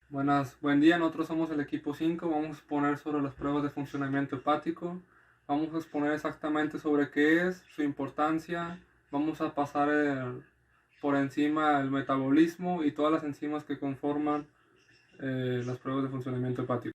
Buen día, nosotros somos el equipo 5. Vamos a exponer sobre las pruebas de funcionamiento hepático. Vamos a exponer exactamente sobre qué es, su importancia. Vamos a pasar por encima el metabolismo y todas las enzimas que conforman las pruebas de funcionamiento hepático.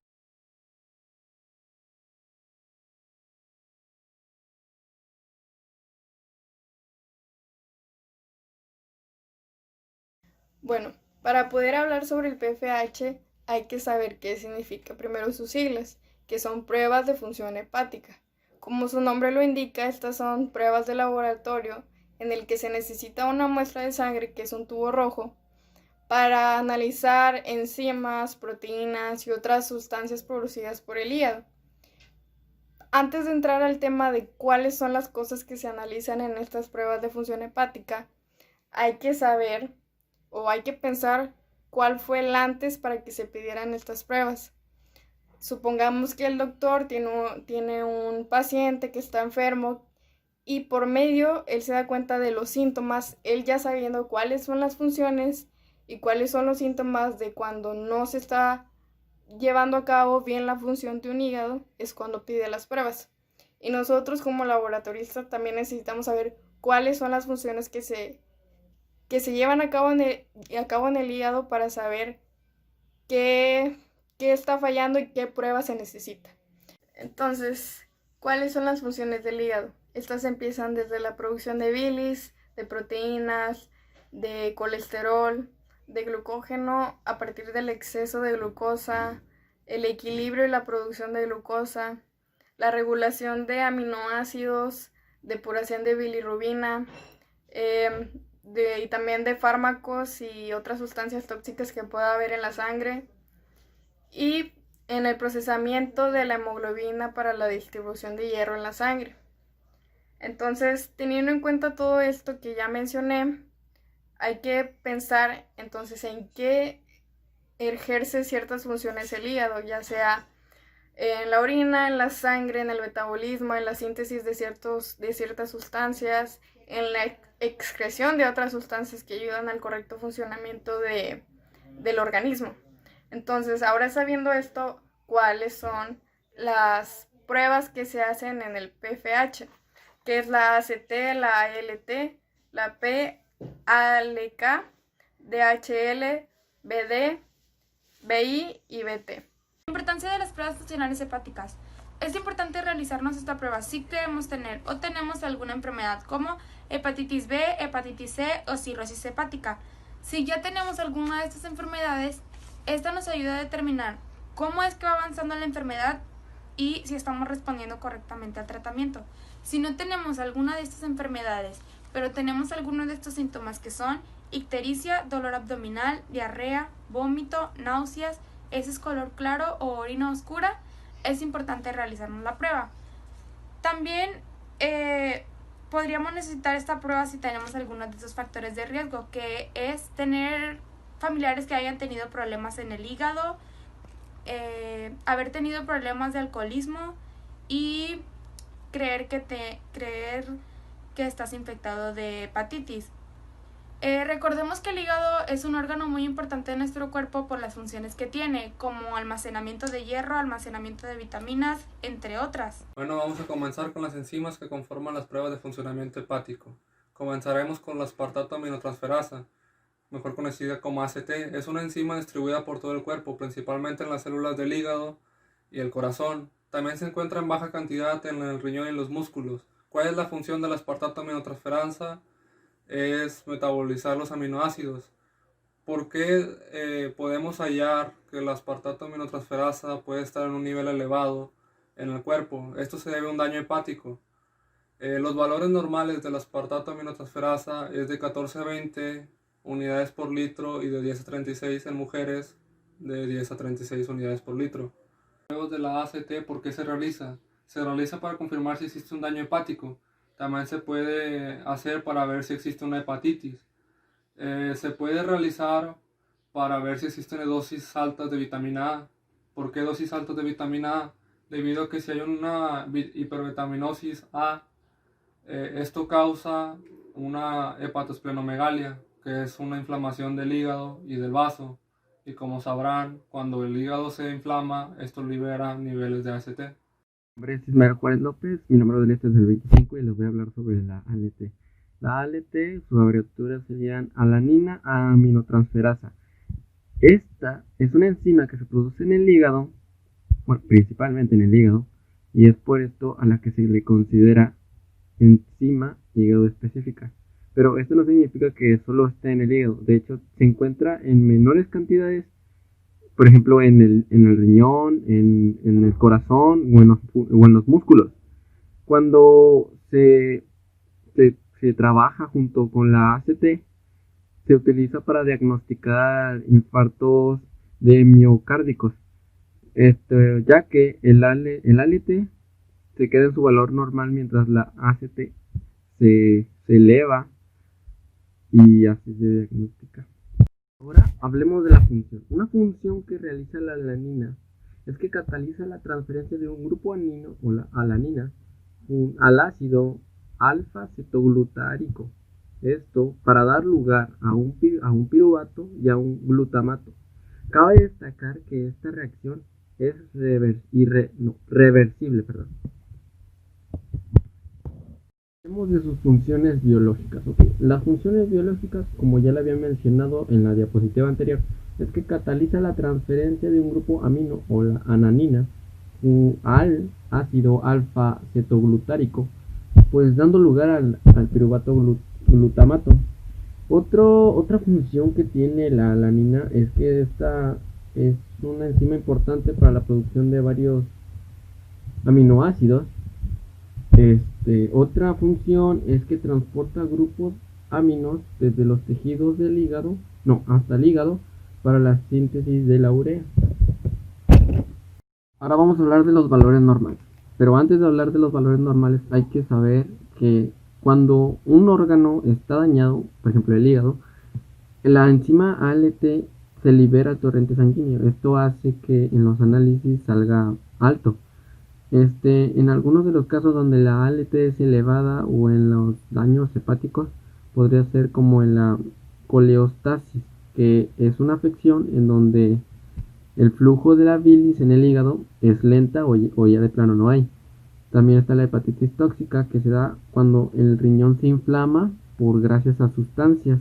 Bueno, para poder hablar sobre el PFH hay que saber qué significa primero sus siglas, que son pruebas de función hepática. Como su nombre lo indica, estas son pruebas de laboratorio en el que se necesita una muestra de sangre, que es un tubo rojo, para analizar enzimas, proteínas y otras sustancias producidas por el hígado. Antes de entrar al tema de cuáles son las cosas que se analizan en estas pruebas de función hepática, hay que saber o hay que pensar cuál fue el antes para que se pidieran estas pruebas. Supongamos que el doctor tiene un paciente que está enfermo y por medio él se da cuenta de los síntomas, él ya sabiendo cuáles son las funciones y cuáles son los síntomas de cuando no se está llevando a cabo bien la función de un hígado, es cuando pide las pruebas. Y nosotros como laboratoristas también necesitamos saber cuáles son las funciones que se llevan a cabo en el hígado para saber qué, qué está fallando y qué prueba se necesita. Entonces, ¿cuáles son las funciones del hígado? Estas empiezan desde la producción de bilis, de proteínas, de colesterol, de glucógeno a partir del exceso de glucosa, el equilibrio y la producción de glucosa, la regulación de aminoácidos, depuración de bilirrubina, y también de fármacos y otras sustancias tóxicas que pueda haber en la sangre, y en el procesamiento de la hemoglobina para la distribución de hierro en la sangre. Entonces, teniendo en cuenta todo esto que ya mencioné, hay que pensar entonces en qué ejerce ciertas funciones el hígado, ya sea en la orina, en la sangre, en el metabolismo, en la síntesis de ciertas sustancias, en la excreción de otras sustancias que ayudan al correcto funcionamiento del organismo. Entonces, ahora sabiendo esto, ¿cuáles son las pruebas que se hacen en el PFH? Que es la ACT, la ALT, la PALK, DHL, BD, BI y BT. Importancia de las pruebas funcionales hepáticas. Es importante realizarnos esta prueba si creemos tener o tenemos alguna enfermedad como hepatitis B, hepatitis C o cirrosis hepática. Si ya tenemos alguna de estas enfermedades, esta nos ayuda a determinar cómo es que va avanzando la enfermedad y si estamos respondiendo correctamente al tratamiento. Si no tenemos alguna de estas enfermedades, pero tenemos algunos de estos síntomas que son ictericia, dolor abdominal, diarrea, vómito, náuseas, heces color claro o orina oscura, es importante realizarnos la prueba. También podríamos necesitar esta prueba si tenemos algunos de estos factores de riesgo, que es tener familiares que hayan tenido problemas en el hígado, haber tenido problemas de alcoholismo y creer que estás infectado de hepatitis. Recordemos que el hígado es un órgano muy importante de nuestro cuerpo por las funciones que tiene, como almacenamiento de hierro, almacenamiento de vitaminas, entre otras. Bueno, vamos a comenzar con las enzimas que conforman las pruebas de funcionamiento hepático. Comenzaremos con la aspartato aminotransferasa, mejor conocida como ACT. Es una enzima distribuida por todo el cuerpo, principalmente en las células del hígado y el corazón. También se encuentra en baja cantidad en el riñón y los músculos. ¿Cuál es la función de la aspartato aminotransferasa? Es metabolizar los aminoácidos. ¿Por qué podemos hallar que la aspartato aminotransferasa puede estar en un nivel elevado en el cuerpo? Esto se debe a un daño hepático. Los valores normales de la aspartato aminotransferasa es de 14 a 20 unidades por litro y de 10 a 36 en mujeres, de 10 a 36 unidades por litro. Pruebas de la ACT, ¿por qué se realiza? Se realiza para confirmar si existe un daño hepático. También se puede hacer para ver si existe una hepatitis. Se puede realizar para ver si existen dosis altas de vitamina A. ¿Por qué dosis altas de vitamina A? Debido a que si hay una hipervitaminosis A, esto causa una hepatosplenomegalia, que es una inflamación del hígado y del vaso. Y como sabrán, cuando el hígado se inflama, esto libera niveles de ACT. Mi nombre es Ismael Juárez López, mi número de lista es el 25 y les voy a hablar sobre la ALT. La ALT, sus abreviaturas serían alanina aminotransferasa. Esta es una enzima que se produce en el hígado, bueno, principalmente en el hígado, y es por esto a la que se le considera enzima hígado específica. Pero esto no significa que solo esté en el hígado, de hecho se encuentra en menores cantidades, por ejemplo en el riñón, en el corazón o en los músculos. Cuando se trabaja junto con la ACT, se utiliza para diagnosticar infartos de miocárdicos, ya que el ALT se queda en su valor normal mientras la ACT se eleva y así se diagnostica. Ahora hablemos de la función. Una función que realiza la alanina es que cataliza la transferencia de un grupo amino o la alanina al ácido alfa-cetoglutarico. Esto para dar lugar a un piruvato y a un glutamato. Cabe destacar que esta reacción es reversible. Hablemos de sus funciones biológicas. Las funciones biológicas, como ya le había mencionado en la diapositiva anterior, es que cataliza la transferencia de un grupo amino o la alanina al ácido alfa-cetoglutárico, pues dando lugar al piruvato glutamato. Otra función que tiene la alanina es que esta es una enzima importante para la producción de varios aminoácidos. Otra función es que transporta grupos aminos desde los tejidos del hígado, hasta el hígado, para la síntesis de la urea. Ahora vamos a hablar de los valores normales. Pero antes de hablar de los valores normales, hay que saber que cuando un órgano está dañado, por ejemplo el hígado, la enzima ALT se libera al torrente sanguíneo. Esto hace que en los análisis salga alto. En algunos de los casos donde la ALT es elevada o en los daños hepáticos, podría ser como en la coleostasis, que es una afección en donde el flujo de la bilis en el hígado es lenta o ya de plano no hay. También está la hepatitis tóxica, que se da cuando el riñón se inflama gracias a sustancias.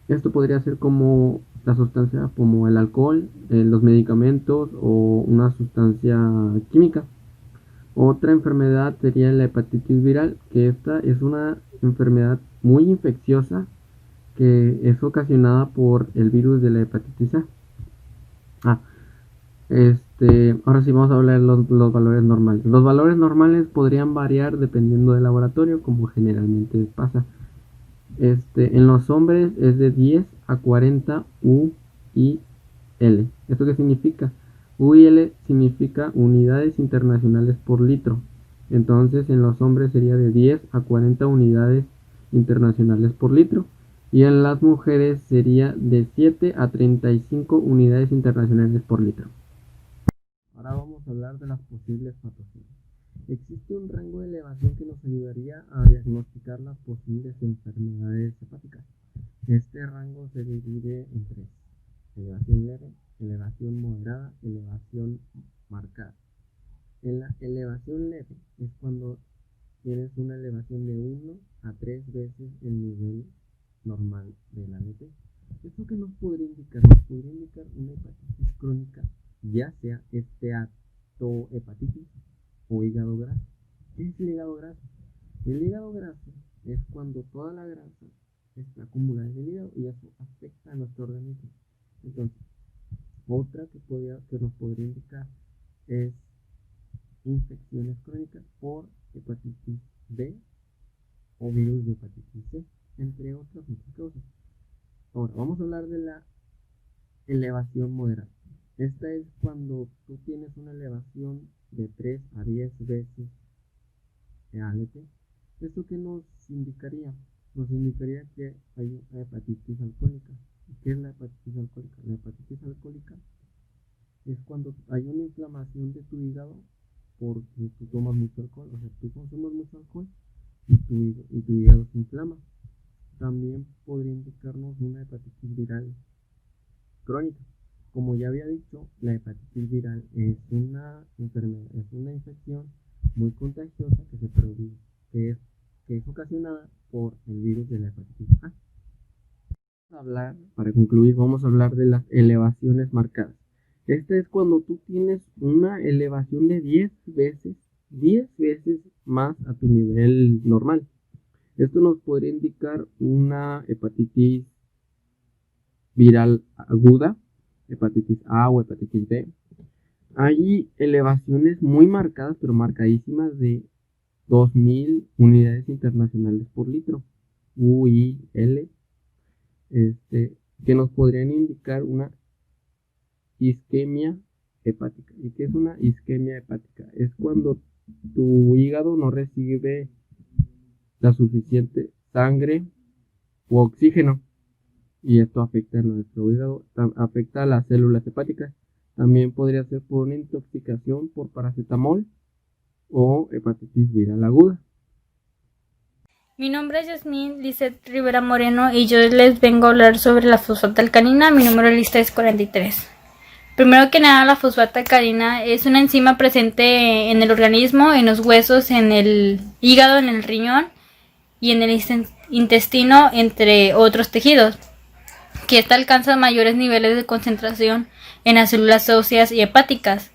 Esto podría ser como la sustancia como el alcohol, los medicamentos o una sustancia química. Otra enfermedad sería la hepatitis viral, que esta es una enfermedad muy infecciosa que es ocasionada por el virus de la hepatitis A. Ahora sí vamos a hablar de los valores normales. Los valores normales podrían variar dependiendo del laboratorio, como generalmente pasa. En los hombres es de 10 a 40 U y L. ¿Esto qué significa? U y L significa unidades internacionales por litro. Entonces en los hombres sería de 10 a 40 unidades internacionales por litro. Y en las mujeres sería de 7 a 35 unidades internacionales por litro. Ahora vamos a hablar de las posibles patogenias. Existe un rango de elevación que nos ayudaría a diagnosticar las posibles enfermedades hepáticas. Este rango se divide en 3: elevación leve, elevación moderada, elevación marcada. En la elevación leve es cuando tienes una elevación de 1 a 3 veces el nivel normal de la ALT. ¿Esto qué nos podría indicar? Nos podría indicar una hepatitis crónica, ya sea esteatohepatitis o hígado graso. ¿Qué es el hígado graso? El hígado graso es cuando toda la grasa está acumulada en el hígado y eso afecta a nuestro organismo. Entonces, otra que nos podría indicar es infecciones crónicas por hepatitis B o virus de hepatitis C, entre otras muchas causas. Ahora, vamos a hablar de la elevación moderada. Esta es cuando tú tienes una elevación de 3 a 10 veces de ALT. ¿Esto qué nos indicaría? Nos indicaría que hay una hepatitis alcohólica. ¿Qué es la hepatitis alcohólica? La hepatitis alcohólica es cuando hay una inflamación de tu hígado porque tú tomas mucho alcohol, o sea, tú consumes mucho alcohol y tu hígado se inflama. También podría indicarnos una hepatitis viral crónica. Como ya había dicho, la hepatitis viral es una enfermedad, es una infección muy contagiosa que es ocasionada por el virus de la hepatitis A. Para concluir, vamos a hablar de las elevaciones marcadas. Esta es cuando tú tienes una elevación de 10 veces más a tu nivel normal. Esto nos podría indicar una hepatitis viral aguda, hepatitis A o hepatitis B. Hay elevaciones muy marcadas, pero marcadísimas, de 2000 unidades internacionales por litro, UIL, que nos podrían indicar una isquemia hepática. ¿Y qué es una isquemia hepática? Es cuando tu hígado no recibe la suficiente sangre u oxígeno, y esto afecta a nuestro hígado, afecta a las células hepáticas. También podría ser por una intoxicación por paracetamol o hepatitis viral aguda. Mi nombre es Yasmín Lizeth Rivera Moreno y yo les vengo a hablar sobre la fosfatalcalina. Mi número de lista es 43. Primero que nada, la fosfatalcalina es una enzima presente en el organismo, en los huesos, en el hígado, en el riñón y en el intestino, entre otros tejidos, que esta alcanza mayores niveles de concentración en las células óseas y hepáticas.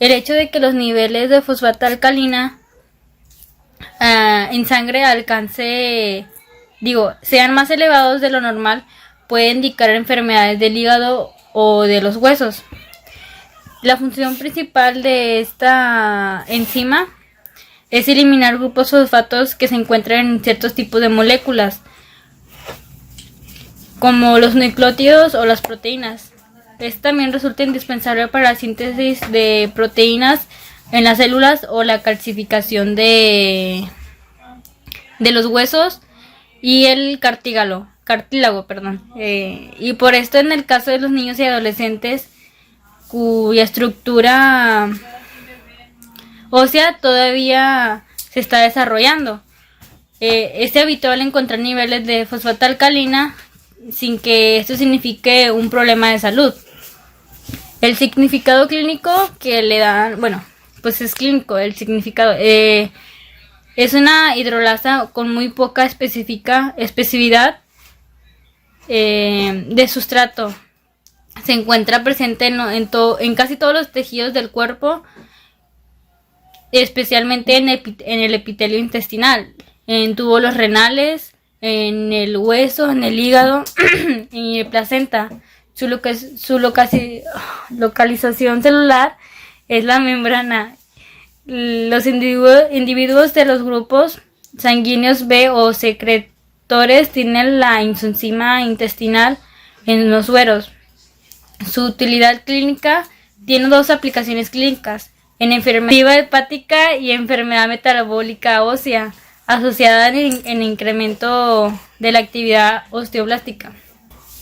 El hecho de que los niveles de fosfatalcalina en sangre sean más elevados de lo normal puede indicar enfermedades del hígado o de los huesos. La función principal de esta enzima es eliminar grupos fosfatos que se encuentran en ciertos tipos de moléculas, como los nucleótidos o las proteínas. Esto también resulta indispensable para la síntesis de proteínas en las células o la calcificación de los huesos y el cartílago. Y por esto, en el caso de los niños y adolescentes cuya estructura ósea todavía se está desarrollando, es habitual encontrar niveles de fosfatalcalina sin que esto signifique un problema de salud. El significado clínico que le dan, pues es clínico el significado. Es una hidrolasa con muy poca especificidad de sustrato. Se encuentra presente en casi todos los tejidos del cuerpo, especialmente en el epitelio intestinal, en túbulos renales, en el hueso, en el hígado y el placenta. Su localización celular es la membrana. Los individuos de los grupos sanguíneos B o secretores tienen la enzima intestinal en los sueros. Su utilidad clínica tiene dos aplicaciones clínicas: en enfermedad hepática y enfermedad metabólica ósea, asociada en incremento de la actividad osteoblástica.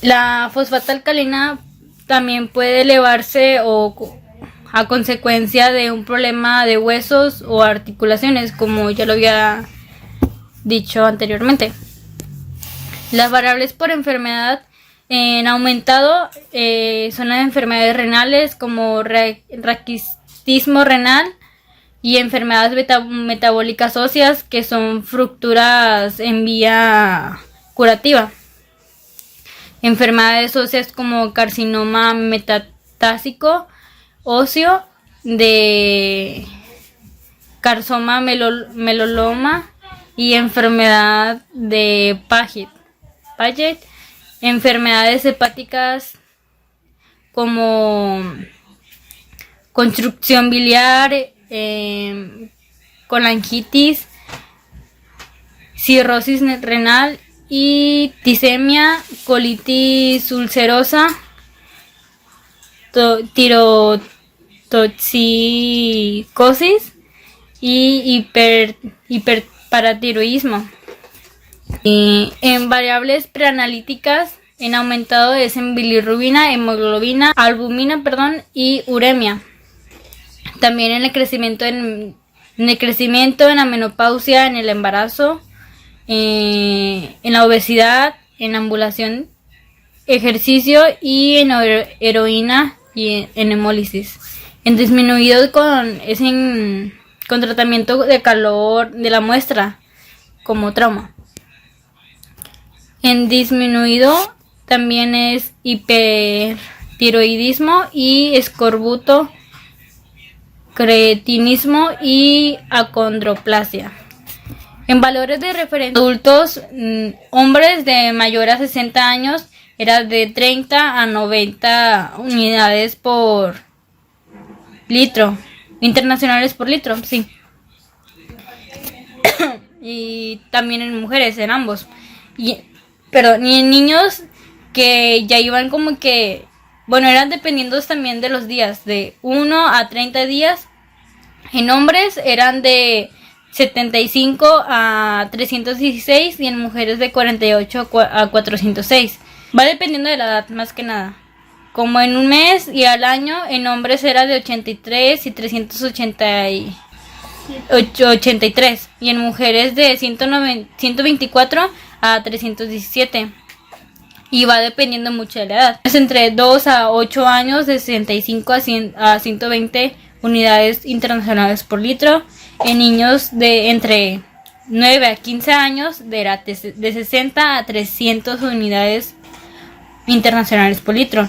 La fosfatalcalina también puede elevarse a consecuencia de un problema de huesos o articulaciones, como ya lo había dicho anteriormente. Las variables por enfermedad en aumentado son las enfermedades renales, como raquitismo renal, y enfermedades metabólicas óseas, que son fracturas en vía curativa. Enfermedades óseas como carcinoma metastásico óseo, de carcinoma meloloma y enfermedad de Paget. Enfermedades hepáticas como construcción biliar, colangitis, cirrosis renal y tisemia, colitis ulcerosa, tirotoxicosis y hiperparatiroidismo. Y en variables preanalíticas en aumentado es en bilirrubina, hemoglobina, albumina, y uremia. También en el crecimiento, en la menopausia, en el embarazo, en la obesidad, en ambulación ejercicio y en heroína y en hemólisis. En disminuido con tratamiento de calor de la muestra como trauma. En disminuido también es hipertiroidismo y escorbuto, cretinismo y acondroplasia. En valores de referencia adultos, hombres de mayor a 60 años era de 30 a 90 unidades por litro, internacionales por litro, sí. Y también en mujeres, en ambos. Y en niños que ya iban como que, bueno, eran dependiendo también de los días, de 1 a 30 días. En hombres eran de 75 a 316 y en mujeres de 48 a 406. Va dependiendo de la edad, más que nada. Como en un mes y al año, en hombres era de 83 y 383 y en mujeres de 124 a 317. Y va dependiendo mucho de la edad. Es entre 2 a 8 años de 65 a 120 unidades internacionales por litro. En niños de entre 9 a 15 años de 60 a 300 unidades internacionales por litro.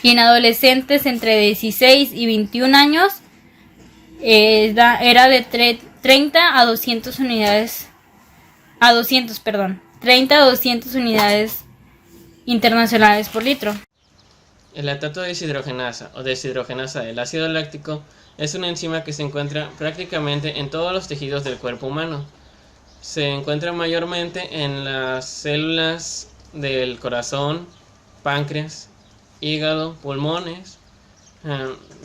Y en adolescentes entre 16 y 21 años era de 30 a 200 unidades 30 a 200 unidades internacionales por litro. El lactato deshidrogenasa o deshidrogenasa del ácido láctico es una enzima que se encuentra prácticamente en todos los tejidos del cuerpo humano. Se encuentra mayormente en las células del corazón, páncreas, hígado, pulmones,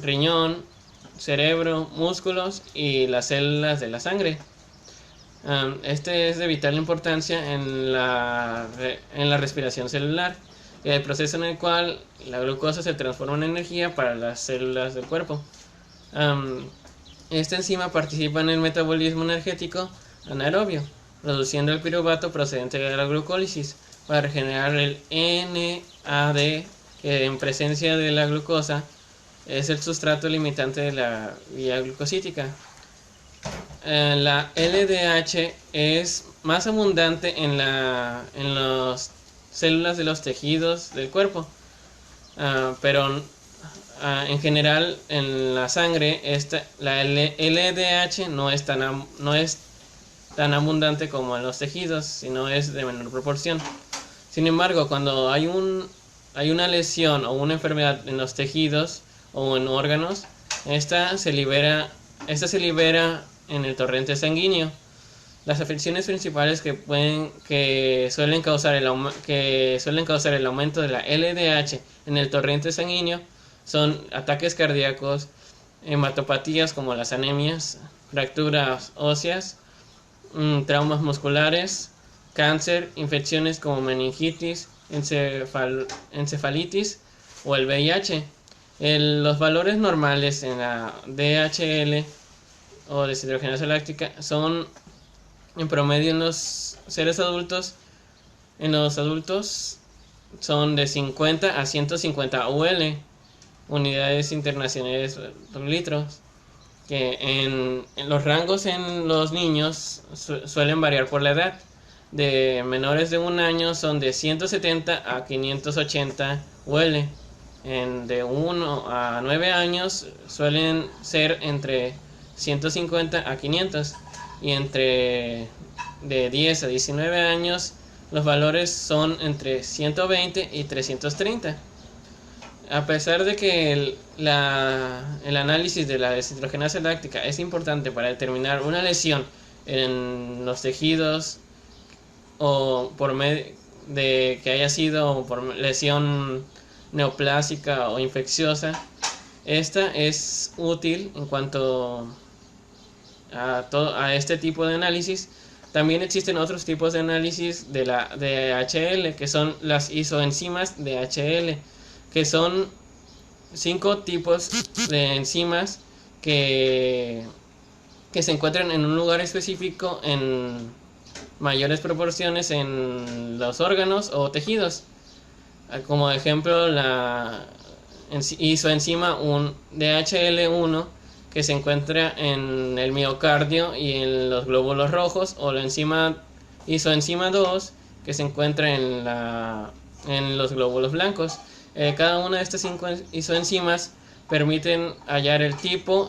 riñón, cerebro, músculos y las células de la sangre. Este es de vital importancia en la respiración celular, el proceso en el cual la glucosa se transforma en energía para las células del cuerpo. Esta enzima participa en el metabolismo energético anaerobio, produciendo el piruvato procedente de la glucólisis para generar el NAD, que en presencia de la glucosa es el sustrato limitante de la vía glucosítica. La LDH es más abundante en las células de los tejidos del cuerpo, pero en general en la sangre la LDH no es tan abundante como en los tejidos, sino es de menor proporción. Sin embargo, cuando hay una lesión o una enfermedad en los tejidos o en órganos, esta se libera en el torrente sanguíneo. Las afecciones principales que suelen causar el aumento de la LDH en el torrente sanguíneo son ataques cardíacos, hematopatías como las anemias, fracturas óseas, traumas musculares, cáncer, infecciones como meningitis, encefalitis o el VIH. Los valores normales en la DHL o deshidrogenasa láctica son en promedio en los seres adultos, son de 50 a 150 UL, unidades internacionales por litros, que en los rangos en los niños suelen variar por la edad. De menores de un año son de 170 a 580 UL. De 1 a 9 años suelen ser entre 150 a 500 y entre de 10 a 19 años los valores son entre 120 y 330. A pesar de que el análisis de la deshidrogenasa láctica es importante para determinar una lesión en los tejidos o por medio de que haya sido por lesión neoplásica o infecciosa, esta es útil en cuanto a este tipo de análisis. También existen otros tipos de análisis de la DHL, que son las isoenzimas DHL, que son 5 tipos de enzimas que se encuentran en un lugar específico en mayores proporciones en los órganos o tejidos. Como ejemplo, la isoenzima un DHL1 que se encuentra en el miocardio y en los glóbulos rojos, o la isoenzima 2 que se encuentra en los glóbulos blancos. Cada una de estas 5 isoenzimas permiten hallar el tipo,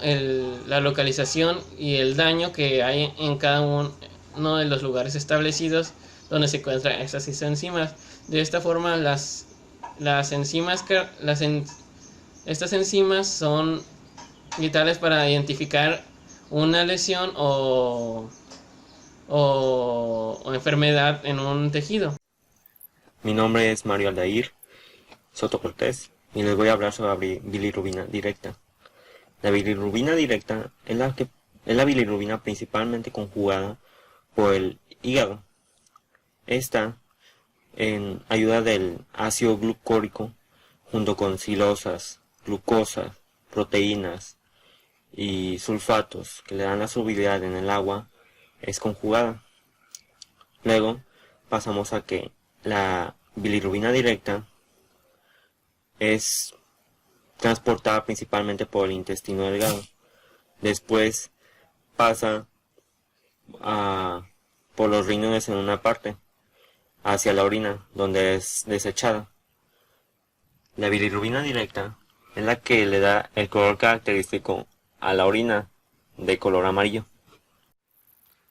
la localización y el daño que hay en cada uno de los lugares establecidos donde se encuentran estas isoenzimas. De esta forma, estas enzimas son vitales para identificar una lesión o enfermedad en un tejido. Mi nombre es Mario Aldair Soto Cortés y les voy a hablar sobre la bilirrubina directa. La bilirrubina directa es la bilirrubina principalmente conjugada por el hígado. Esta, en ayuda del ácido glucórico, junto con silosas, glucosas, proteínas y sulfatos que le dan la solubilidad en el agua, es conjugada. Luego pasamos a que la bilirrubina directa es transportada principalmente por el intestino delgado. Después pasa por los riñones en una parte hacia la orina, donde es desechada. La bilirrubina directa es la que le da el color característico a la orina de color amarillo.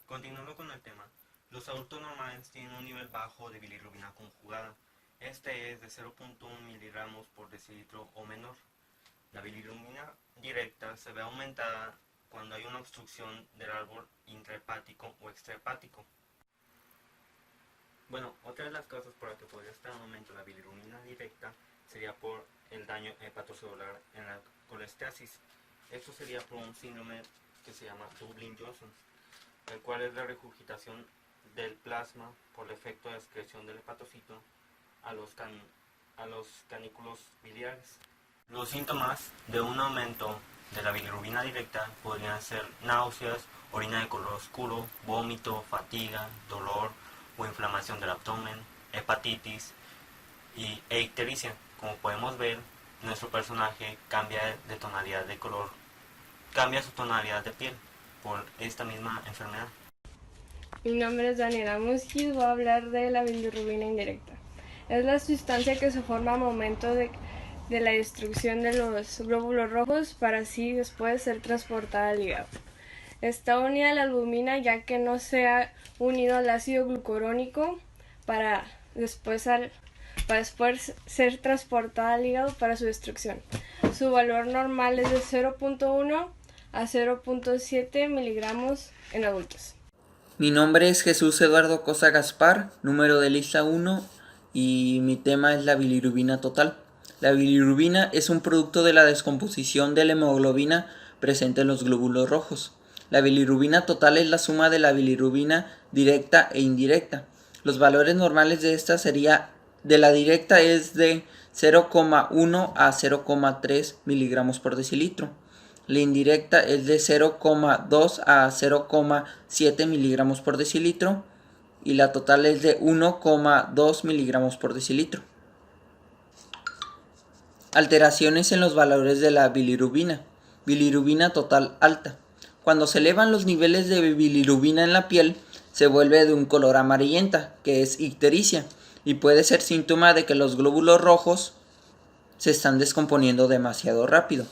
Continuando con el tema, los adultos normales tienen un nivel bajo de bilirrubina conjugada. Este es de 0.1 miligramos por decilitro o menor. La bilirrubina directa se ve aumentada cuando hay una obstrucción del árbol intrahepático o extrahepático. Bueno, otra de las causas por las que podría estar en aumento la bilirrubina directa sería por el daño hepatocelular en la colestasis. Esto sería por un síndrome que se llama Dublin-Johnson, el cual es la regurgitación del plasma por el efecto de excreción del hepatocito a los canículos biliares. Los síntomas de un aumento de la bilirrubina directa podrían ser náuseas, orina de color oscuro, vómito, fatiga, dolor o inflamación del abdomen, hepatitis e ictericia. Como podemos ver, nuestro personaje cambia de tonalidad de color, cambia su tonalidad de piel por esta misma enfermedad. Mi nombre es Daniela Musquiz, voy a hablar de la bilirrubina indirecta. Es la sustancia que se forma al momento de la destrucción de los glóbulos rojos para así después ser transportada al hígado. Está unida a la albumina ya que no se ha unido al ácido glucurónico para después ser transportada al hígado para su destrucción. Su valor normal es de 0.1 a 0.7 miligramos en adultos. Mi nombre es Jesús Eduardo Cosa Gaspar, número de lista 1, y mi tema es la bilirrubina total. La bilirrubina es un producto de la descomposición de la hemoglobina presente en los glóbulos rojos. La bilirrubina total es la suma de la bilirrubina directa e indirecta. Los valores normales de esta de la directa es de 0,1 a 0,3 miligramos por decilitro. La indirecta es de 0,2 a 0,7 miligramos por decilitro y la total es de 1,2 miligramos por decilitro. Alteraciones en los valores de la bilirrubina. Bilirrubina total alta. Cuando se elevan los niveles de bilirrubina en la piel, se vuelve de un color amarillenta, que es ictericia, y puede ser síntoma de que los glóbulos rojos se están descomponiendo demasiado rápido.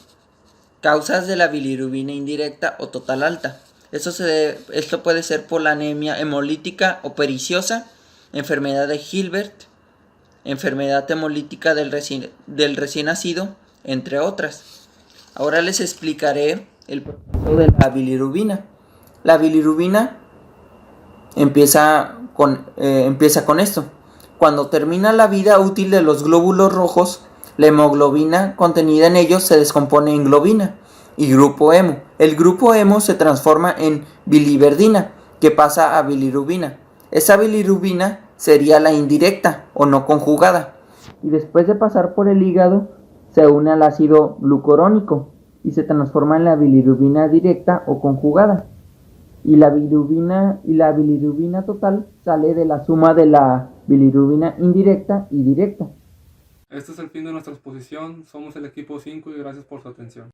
Causas de la bilirrubina indirecta o total alta. Esto puede ser por la anemia hemolítica o periciosa, enfermedad de Gilbert, enfermedad hemolítica del recién nacido, entre otras. Ahora les explicaré el proceso de la bilirrubina. La bilirrubina empieza con esto. Cuando termina la vida útil de los glóbulos rojos, la hemoglobina contenida en ellos se descompone en globina y grupo hemo. El grupo hemo se transforma en biliverdina, que pasa a bilirrubina. Esa bilirrubina sería la indirecta o no conjugada. Y después de pasar por el hígado, se une al ácido glucurónico y se transforma en la bilirrubina directa o conjugada. Y la bilirrubina total sale de la suma de la bilirrubina indirecta y directa. Este es el fin de nuestra exposición. Somos el equipo 5 y gracias por su atención.